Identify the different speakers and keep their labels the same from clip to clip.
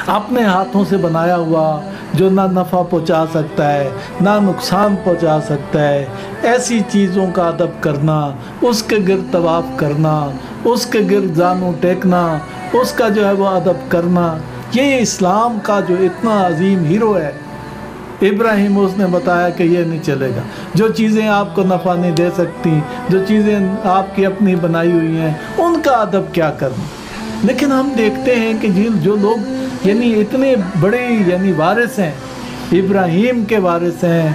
Speaker 1: اپنے ہاتھوں سے بنایا ہوا جو نہ نفع پہنچا سکتا ہے نہ نقصان پہنچا سکتا ہے، ایسی چیزوں کا ادب کرنا، اس کے گرد طواف کرنا، اس کے گرد جانوں ٹیکنا، اس کا جو ہے وہ ادب کرنا، یہ اسلام کا جو اتنا عظیم ہیرو ہے ابراہیم، اس نے بتایا کہ یہ نہیں چلے گا۔ جو چیزیں آپ کو نفع نہیں دے سکتی، جو چیزیں آپ کی اپنی بنائی ہوئی ہیں، ان کا ادب کیا کرنا۔ لیکن ہم دیکھتے ہیں کہ جو لوگ یعنی اتنے بڑے یعنی وارث ہیں، ابراہیم کے وارث ہیں،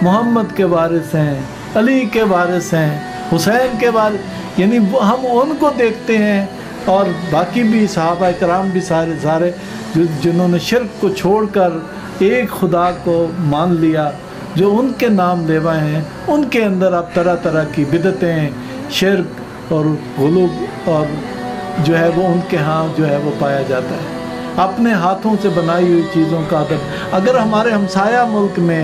Speaker 1: محمد کے وارث ہیں، علی کے وارث ہیں، حسین کے وارث، یعنی ہم ان کو دیکھتے ہیں، اور باقی بھی صحابہ کرام بھی سارے جنہوں نے شرک کو چھوڑ کر ایک خدا کو مان لیا، جو ان کے نام لیوا ہیں، ان کے اندر اب طرح طرح کی بدعتیں، شرک اور غلو اور جو ہے وہ ان کے ہاں جو ہے وہ پایا جاتا ہے۔ اپنے ہاتھوں سے بنائی ہوئی چیزوں کا ادب، اگر ہمارے ہمسایہ ملک میں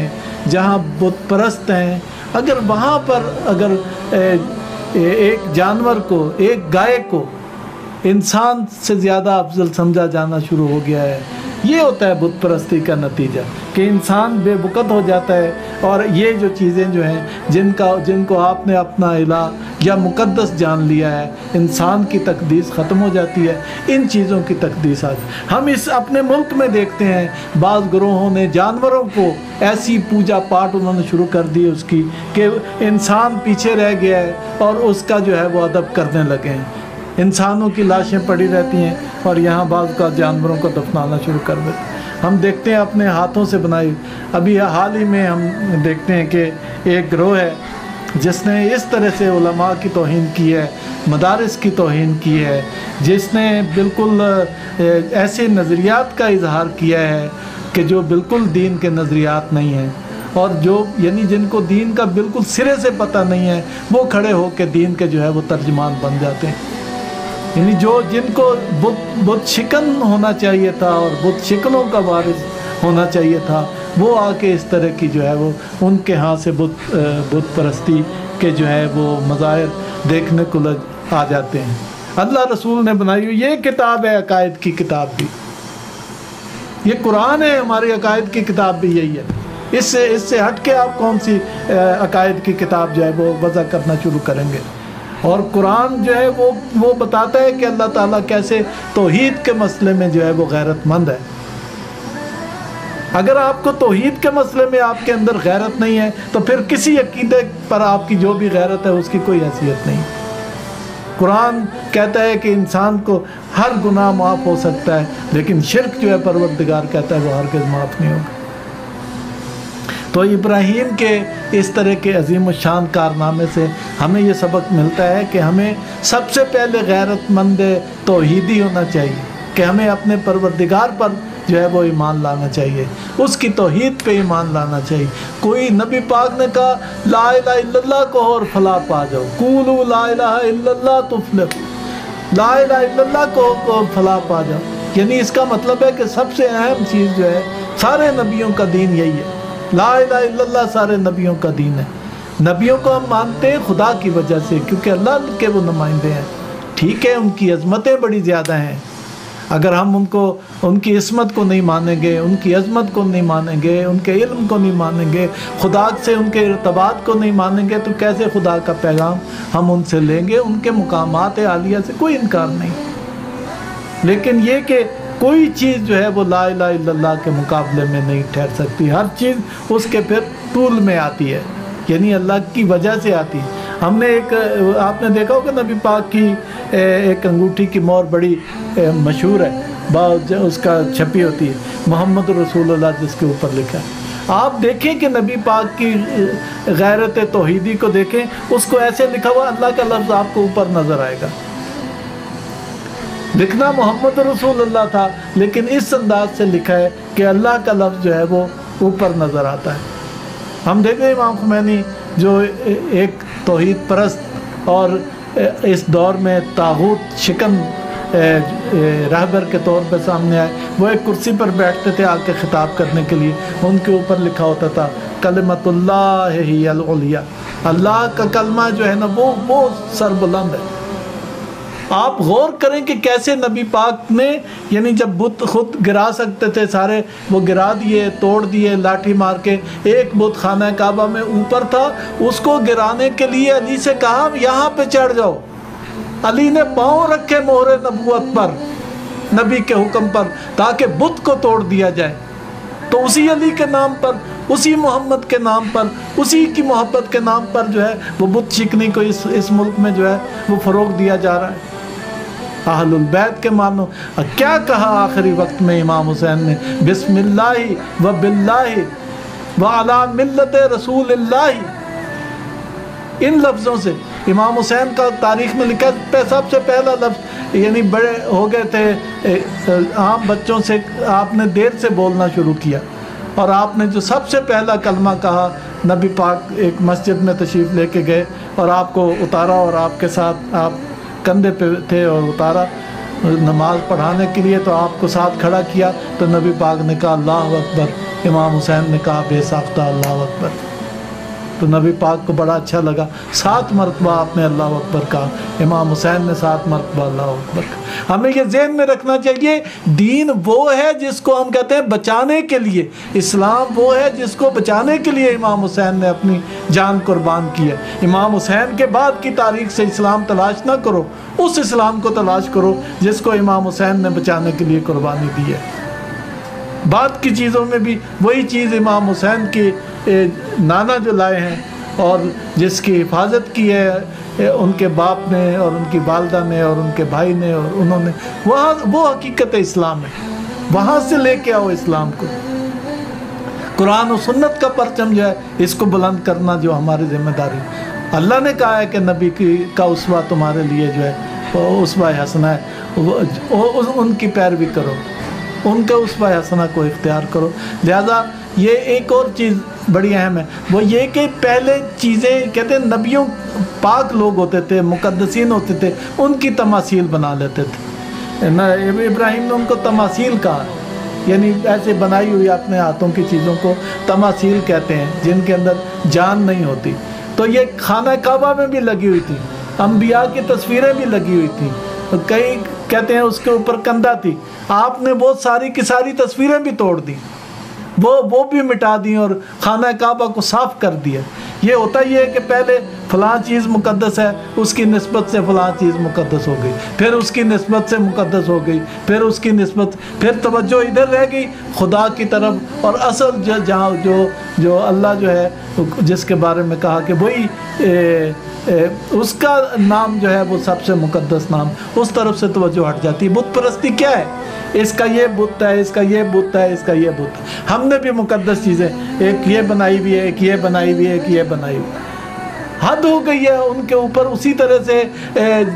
Speaker 1: جہاں بت پرست ہیں، اگر وہاں پر اگر ایک جانور کو، ایک گائے کو انسان سے زیادہ افضل سمجھا جانا شروع ہو گیا ہے، یہ ہوتا ہے بت پرستی کا نتیجہ، کہ انسان بے بکت ہو جاتا ہے، اور یہ جو چیزیں جو ہیں جن کو آپ نے اپنا الہ یا مقدس جان لیا ہے، انسان کی تقدیس ختم ہو جاتی ہے، ان چیزوں کی تقدیس ہم اپنے ملک میں دیکھتے ہیں، بعض گروہوں نے جانوروں کو ایسی پوجا پاٹ انہوں نے شروع کر دی اس کی کہ انسان پیچھے رہ گیا ہے، اور اس کا جو ہے وہ ادب کرنے لگے ہیں۔ انسانوں کی لاشیں پڑی رہتی ہیں اور یہاں بعض کا جانوروں کو دفنانا شروع کر دیتے ہیں۔ ہم دیکھتے ہیں اپنے ہاتھوں سے بنائی، ابھی حال ہی میں ہم دیکھتے ہیں کہ ایک گروہ ہے جس نے اس طرح سے علماء کی توہین کی ہے، مدارس کی توہین کی ہے، جس نے بالکل ایسے نظریات کا اظہار کیا ہے کہ جو بالکل دین کے نظریات نہیں ہیں، اور جو یعنی جن کو دین کا بالکل سرے سے پتہ نہیں ہے، وہ کھڑے ہو کے دین کے جو ہے وہ ترجمان بن جاتے ہیں۔ یعنی جن کو بت شکن ہونا چاہیے تھا اور بت شکنوں کا وارث ہونا چاہیے تھا، وہ آ کے اس طرح کی جو ہے وہ ان کے ہاں سے بت پرستی کے جو ہے وہ مظاہر دیکھنے کو آ جاتے ہیں۔ اللہ رسول نے بنائی ہوئی یہ کتاب ہے، عقائد کی کتاب بھی، یہ قرآن ہے، ہماری عقائد کی کتاب بھی یہی ہے۔ اس سے ہٹ کے آپ کون سی عقائد کی کتاب جو ہے وہ وضع کرنا شروع کریں گے؟ اور قرآن جو ہے وہ بتاتا ہے کہ اللہ تعالیٰ کیسے توحید کے مسئلے میں جو ہے وہ غیرت مند ہے۔ اگر آپ کو توحید کے مسئلے میں آپ کے اندر غیرت نہیں ہے تو پھر کسی عقیدے پر آپ کی جو بھی غیرت ہے اس کی کوئی حیثیت نہیں۔ قرآن کہتا ہے کہ انسان کو ہر گناہ معاف ہو سکتا ہے، لیکن شرک جو ہے پروردگار کہتا ہے وہ ہرگز معاف نہیں ہوگا۔ تو ابراہیم کے اس طرح کے عظیم الشان کارنامے سے ہمیں یہ سبق ملتا ہے کہ ہمیں سب سے پہلے غیرت مند توحیدی ہونا چاہیے، کہ ہمیں اپنے پروردگار پر جو ہے وہ ایمان لانا چاہیے، اس کی توحید پہ ایمان لانا چاہیے۔ کوئی نبی پاک نے کہا لا الہ الا اللہ کہو اور فلاح پا جاؤ، قولوا لا الہ الا اللہ تفلحوا، لا الہ الا اللہ کہو اور فلاح پا جاؤ۔ یعنی اس کا مطلب ہے کہ سب سے اہم چیز جو ہے سارے نبیوں کا دین یہی ہے، لا الہ الا اللہ سارے نبیوں کا دین ہے۔ نبیوں کو ہم مانتے ہیں خدا کی وجہ سے، کیونکہ اللہ کے وہ نمائندے ہیں، ٹھیک ہے ان کی عظمتیں بڑی زیادہ ہیں، اگر ہم ان کی عصمت کو نہیں مانیں گے، ان کی عظمت کو نہیں مانیں گے، ان کے علم کو نہیں مانیں گے، خدا سے ان کے ارتباط کو نہیں مانیں گے، تو کیسے خدا کا پیغام ہم ان سے لیں گے؟ ان کے مقامات عالیہ سے کوئی انکار نہیں، لیکن یہ کہ کوئی چیز جو ہے وہ لا الہ الا اللہ کے مقابلے میں نہیں ٹھہر سکتی، ہر چیز اس کے پھر طول میں آتی ہے، یعنی اللہ کی وجہ سے آتی ہے۔ ہم نے آپ نے دیکھا ہوگا نبی پاک کی ایک انگوٹھی کی مہر بڑی مشہور ہے، اس کا چھپی ہوتی ہے محمد رسول اللہ جس کے اوپر لکھا ہے۔ آپ دیکھیں کہ نبی پاک کی غیرت توحیدی کو دیکھیں، اس کو ایسے لکھا ہوا اللہ کا لفظ آپ کو اوپر نظر آئے گا، لکھنا محمد رسول اللہ تھا لیکن اس انداز سے لکھا ہے کہ اللہ کا لفظ جو ہے وہ اوپر نظر آتا ہے۔ ہم دیکھیں امام خمینی جو ایک توحید پرست اور اس دور میں طاغوت شکن رہبر کے طور پہ سامنے آئے، وہ ایک کرسی پر بیٹھتے تھے آ کے خطاب کرنے کے لیے، ان کے اوپر لکھا ہوتا تھا کلمۃ اللہ ہی العلیٰ، اللہ کا کلمہ جو ہے نا وہ سربلند ہے، آپ غور کریں کہ کیسے نبی پاک نے یعنی جب بت خود گرا سکتے تھے سارے وہ گرا دیے، توڑ دیے لاٹھی مار کے. ایک بت خانہ کعبہ میں اوپر تھا، اس کو گرانے کے لیے علی سے کہا یہاں پہ چڑھ جاؤ. علی نے پاؤں رکھے مہر نبوت پر، نبی کے حکم پر، تاکہ بت کو توڑ دیا جائے. تو اسی علی کے نام پر، اسی محمد کے نام پر، اسی کی محبت کے نام پر جو ہے وہ بت شکنی کو اس ملک میں جو ہے وہ فروغ دیا جا رہا ہے. اہل البیت کے مانو. کیا کہا آخری وقت میں امام حسین نے؟ بسم اللہ و باللہ و علی ملت رسول اللہ. ان لفظوں سے امام حسین کا تاریخ میں لکھا سب سے پہلا لفظ، یعنی بڑے ہو گئے تھے عام بچوں سے، آپ نے دیر سے بولنا شروع کیا، اور آپ نے جو سب سے پہلا کلمہ کہا، نبی پاک ایک مسجد میں تشریف لے کے گئے اور آپ کو اتارا، اور آپ کے ساتھ آپ کندھے پہ تھے اور اتارا نماز پڑھانے کے لیے، تو آپ کو ساتھ کھڑا کیا تو نبی پاک نے کہا اللہ اکبر. امام حسین نے کہا بے ساختہ اللہ اکبر. تو نبی پاک کو بڑا اچھا لگا. 7 مرتبہ آپ نے اللہ اکبر کہا، امام حسین نے 7 مرتبہ اللہ اکبر کہا. ہمیں یہ ذہن میں رکھنا چاہیے، دین وہ ہے جس کو ہم کہتے ہیں بچانے کے لیے، اسلام وہ ہے جس کو بچانے کے لیے امام حسین نے اپنی جان قربان کی ہے. امام حسین کے بعد کی تاریخ سے اسلام تلاش نہ کرو، اس اسلام کو تلاش کرو جس کو امام حسین نے بچانے کے لیے قربانی دی ہے. بعد کی چیزوں میں بھی وہی چیز امام حسین کی نانا جو لائے ہیں اور جس کی حفاظت کی ہے ان کے باپ نے اور ان کی والدہ نے اور ان کے بھائی نے، اور انہوں نے وہ حقیقت اسلام ہے. وہاں سے لے کے آؤ اسلام کو. قرآن و سنت کا پرچم جو ہے اس کو بلند کرنا جو ہماری ذمہ داری. اللہ نے کہا ہے کہ نبی کا اسوہ تمہارے لیے جو ہے وہ اسوہ حسنہ ہے، ان کی پیروی کرو، ان کا اسوہ حسنہ کو اختیار کرو. لہذا یہ ایک اور چیز بڑی اہم ہے، وہ یہ کہ پہلے چیزیں کہتے ہیں نبیوں پاک لوگ ہوتے تھے، مقدسین ہوتے تھے، ان کی تماثیل بنا لیتے تھے. ابراہیم نے ان کو تماثیل کہا، یعنی ایسے بنائی ہوئی اپنے ہاتھوں کی چیزوں کو تماثیل کہتے ہیں جن کے اندر جان نہیں ہوتی. تو یہ خانہ کعبہ میں بھی لگی ہوئی تھی، انبیاء کی تصویریں بھی لگی ہوئی تھیں، کئی کہتے ہیں اس کے اوپر کندھا تھی. آپ نے وہ ساری کی ساری تصویریں بھی توڑ دی، وہ بھی مٹا دی اور خانہ کعبہ کو صاف کر دیا. یہ ہوتا یہ ہے کہ پہلے فلاں چیز مقدس ہے، اس کی نسبت سے فلاں چیز مقدس ہو گئی، پھر اس کی نسبت سے مقدس ہو گئی، پھر اس کی نسبت، پھر توجہ ادھر رہ گئی خدا کی طرف. اور اصل جہاں جو اللہ جو ہے جس کے بارے میں کہا کہ وہی اس کا نام جو ہے وہ سب سے مقدس نام، اس طرف سے توجہ ہٹ جاتی ہے. بت پرستی کیا ہے؟ اس کا یہ بت ہے، اس کا یہ بت ہے، اس کا یہ بت ہے. ہم نے بھی مقدس چیزیں ایک یہ بنائی ہوئی ہے، ایک یہ بنائی ہوئی ہے، ایک یہ بنائی ہوئی ہے. حد ہو گئی ہے ان کے اوپر. اسی طرح سے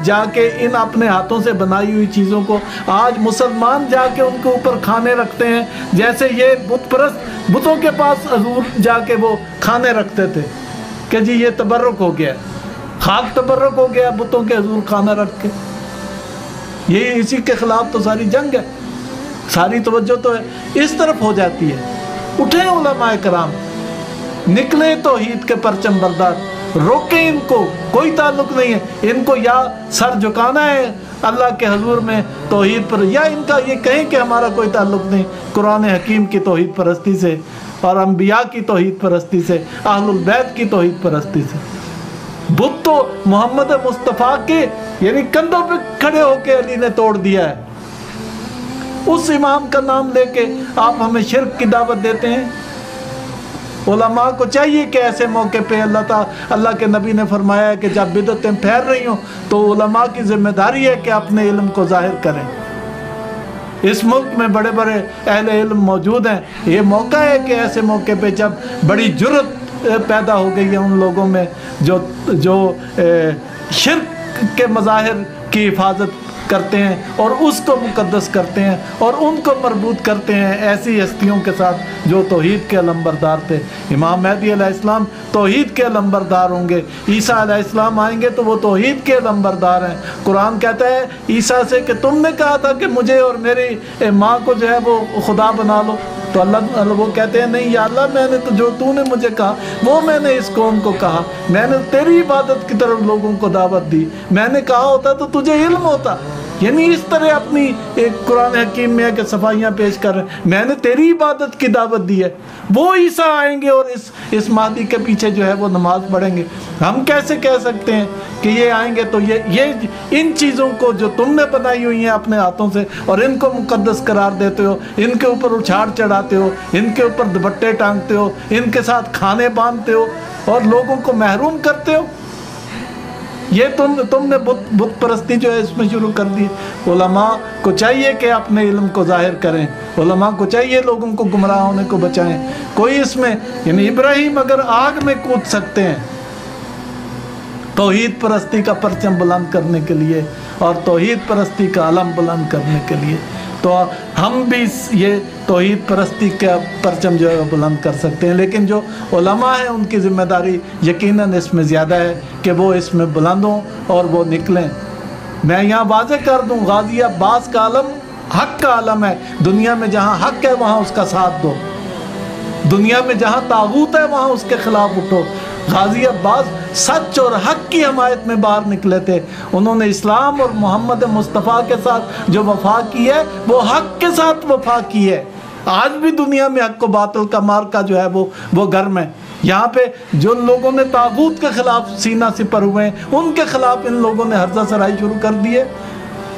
Speaker 1: جا کے ان اپنے ہاتھوں سے بنائی ہوئی چیزوں کو آج مسلمان جا کے ان کے اوپر کھانے رکھتے ہیں، جیسے یہ بت پرست بتوں کے پاس حضور جا کے وہ کھانے رکھتے تھے کہ جی یہ تبرک ہو گیا، خاک تبرک ہو گیا بتوں کے حضور کھانا رکھ کے. یہ اسی کے خلاف تو ساری جنگ ہے، ساری توجہ تو ہے اس طرف ہو جاتی ہے. اٹھیں علماء کرام، نکلیں توحید کے پرچم بردار، روکیں ان کو، کوئی تعلق نہیں ہے ان کو. یا سر جھکانا ہے اللہ کے حضور میں توحید پر، یا ان کا یہ کہیں کہ ہمارا کوئی تعلق نہیں قرآن حکیم کی توحید پرستی سے اور انبیاء کی توحید پرستی سے، اہل البیت کی توحید پرستی سے. بت تو محمد مصطفیٰ کے یعنی کندھوں پہ کھڑے ہو کے علی نے توڑ دیا ہے. اس امام کا نام لے کے آپ ہمیں شرک کی دعوت دیتے ہیں. علماء کو چاہیے کہ ایسے موقع پہ اللہ کے نبی نے فرمایا ہے کہ جب بدعتیں پھیل رہی ہوں تو علماء کی ذمہ داری ہے کہ اپنے علم کو ظاہر کریں. اس ملک میں بڑے بڑے اہل علم موجود ہیں. یہ موقع ہے کہ ایسے موقع پہ جب بڑی جرت پیدا ہو گئی ہے ان لوگوں میں جو شرک کے مظاہر کی حفاظت کرتے ہیں اور اس کو مقدس کرتے ہیں اور ان کو مربوط کرتے ہیں ایسی ہستیوں کے ساتھ جو توحید کے علمبردار تھے. امام مہدی علیہ السلام توحید کے علمبردار ہوں گے. عیسیٰ علیہ السلام آئیں گے تو وہ توحید کے علمبردار ہیں. قرآن کہتا ہے عیسیٰ سے کہ تم نے کہا تھا کہ مجھے اور میری ماں کو جو ہے وہ خدا بنا لو. تو اللہ وہ کہتے ہیں نہیں یا اللہ میں نے تو جو تو نے مجھے کہا وہ میں نے اس قوم کو کہا، میں نے تیری عبادت کی طرف لوگوں کو دعوت دی، میں نے کہا ہوتا تو تجھے علم ہوتا۔ یعنی اس طرح اپنی ایک قرآن حکیم میں ہے کہ صفائیاں پیش کر رہے ہیں، میں نے تیری عبادت کی دعوت دی ہے۔ وہ عیسیٰ آئیں گے اور اس مہدی کے پیچھے جو ہے وہ نماز پڑھیں گے۔ ہم کیسے کہہ سکتے ہیں کہ یہ آئیں گے تو یہ ان چیزوں کو جو تم نے بنائی ہوئی ہیں اپنے ہاتھوں سے اور ان کو مقدس قرار دیتے ہو، ان کے اوپر اچھاڑ چڑھاتے ہو، ان کے اوپر دوپٹے ٹانگتے ہو، ان کے ساتھ کھانے باندھتے ہو اور لوگوں کو محروم کرتے ہو، یہ تم نے بت پرستی جو ہے اس میں شروع کر دی۔ علماء کو چاہیے کہ اپنے علم کو ظاہر کریں، علماء کو چاہیے لوگوں کو گمراہ ہونے کو بچائیں۔ کوئی اس میں یعنی ابراہیم اگر آگ میں کود سکتے ہیں توحید پرستی کا پرچم بلند کرنے کے لیے اور توحید پرستی کا علم بلند کرنے کے لیے، تو ہم بھی یہ توحید پرستی کا پرچم جو ہے بلند کر سکتے ہیں۔ لیکن جو علماء ہیں ان کی ذمہ داری یقیناً اس میں زیادہ ہے کہ وہ اس میں بلند ہوں اور وہ نکلیں۔ میں یہاں واضح کر دوں، غازی عباس کا علم حق کا علم ہے۔ دنیا میں جہاں حق ہے وہاں اس کا ساتھ دو، دنیا میں جہاں طاغوت ہے وہاں اس کے خلاف اٹھو۔ غازی عباس سچ اور حق کی حمایت میں باہر نکلے تھے، انہوں نے اسلام اور محمد مصطفیٰ کے ساتھ جو وفا کی ہے وہ حق کے ساتھ وفا کی ہے۔ آج بھی دنیا میں حق و باطل کا مارکا جو ہے وہ گرم ہے۔ یہاں پہ جو لوگوں نے طاغوت کے خلاف سینہ سپر ہوئے ہیں ان کے خلاف ان لوگوں نے ہرزہ سرائی شروع کر دی ہے۔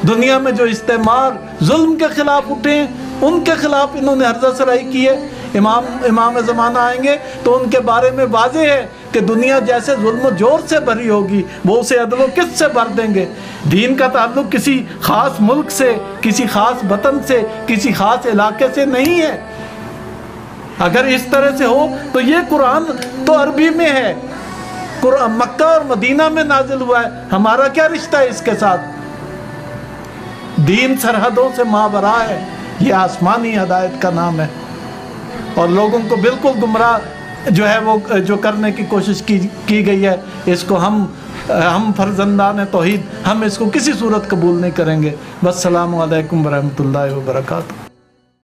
Speaker 1: دنیا میں جو استعمار ظلم کے خلاف اٹھے ہیں ان کے خلاف انہوں نے ہرزہ سرائی کی ہے۔ امام زمانہ آئیں گے تو ان کے بارے میں واضح ہے کہ دنیا جیسے ظلم و جور سے بھری ہوگی وہ اسے عدل و قسط سے بھر دیں گے۔ دین کا تعلق کسی خاص ملک سے، کسی خاص وطن سے، کسی خاص علاقے سے نہیں ہے۔ اگر اس طرح سے ہو تو یہ قرآن تو عربی میں ہے، مکہ اور مدینہ میں نازل ہوا ہے، ہمارا کیا رشتہ ہے اس کے ساتھ؟ دین سرحدوں سے ماورا ہے، یہ آسمانی ہدایت کا نام ہے، اور لوگوں کو بالکل گمراہ جو ہے وہ جو کرنے کی کوشش کی گئی ہے، اس کو ہم فرزندان توحید ہم اس کو کسی صورت قبول نہیں کریں گے۔ والسلام علیکم ورحمۃ اللہ وبرکاتہ۔